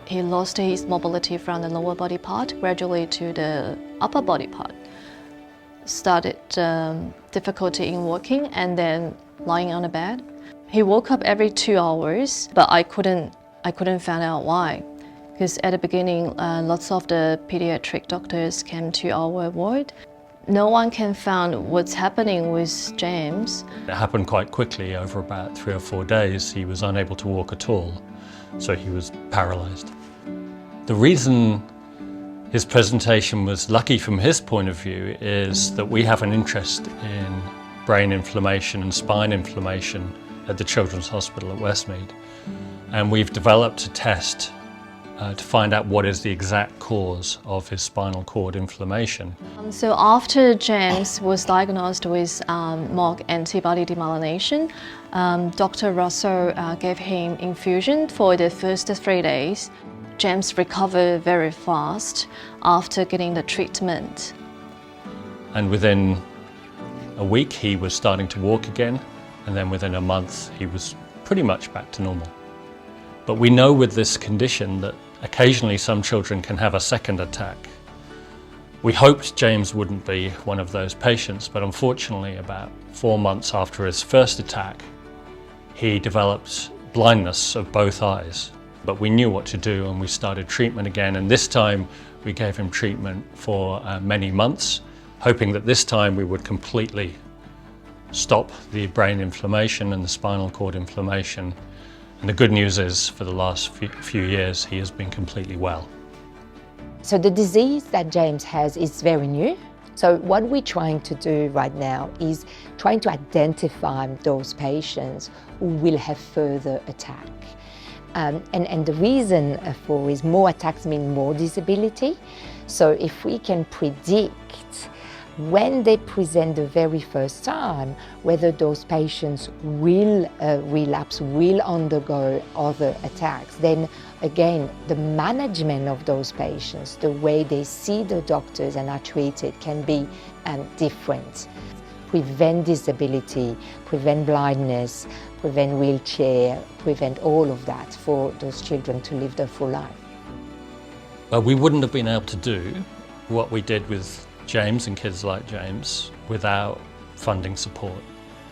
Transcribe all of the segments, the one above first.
He lost his mobility from the lower body part gradually to the upper body part. Started difficulty in walking and then lying on the bed. He woke up every 2 hours, but I couldn't find out why. Because at the beginning, lots of the pediatric doctors came to our ward. No one can find what's happening with James. It happened quite quickly. Over about 3 or 4 days, he was unable to walk at all, so he was paralysed. The reason his presentation was lucky from his point of view is that we have an interest in brain inflammation and spine inflammation at the Children's Hospital at Westmead. And we've developed a test to find out what is the exact cause of his spinal cord inflammation. So after James was diagnosed with MOG antibody demyelination, Dr. Russell gave him infusion for the first 3 days. James recovered very fast after getting the treatment. And within a week he was starting to walk again, and then within a month he was pretty much back to normal. But we know with this condition that occasionally some children can have a second attack. We hoped James wouldn't be one of those patients, but unfortunately about 4 months after his first attack, he developed blindness of both eyes. But we knew what to do and we started treatment again, and this time we gave him treatment for many months, hoping that this time we would completely stop the brain inflammation and the spinal cord inflammation. And the good news is, for the last few years, he has been completely well. So the disease that James has is very new. So what we're trying to do right now is trying to identify those patients who will have further attack. And the reason for is more attacks mean more disability. So if we can predict when they present the very first time, whether those patients will relapse, will undergo other attacks, then again, the management of those patients, the way they see the doctors and are treated can be different. Prevent disability, prevent blindness, prevent wheelchair, prevent all of that for those children to live their full life. Well, we wouldn't have been able to do what we did with James and kids like James without funding support.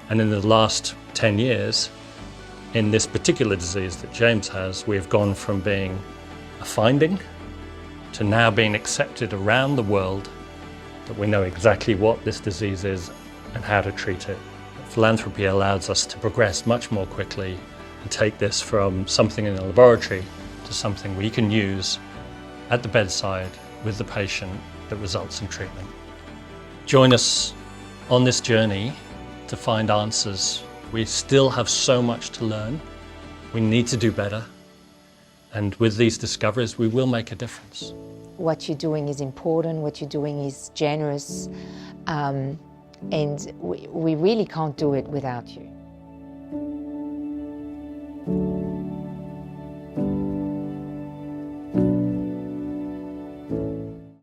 And in the last 10 years, in this particular disease that James has, we have gone from being a finding to now being accepted around the world that we know exactly what this disease is and how to treat it. Philanthropy allows us to progress much more quickly and take this from something in the laboratory to something we can use at the bedside with the patient that results in treatment. Join us on this journey to find answers. We still have so much to learn. We need to do better. And with these discoveries, we will make a difference. What you're doing is important, what you're doing is generous, and we really can't do it without you.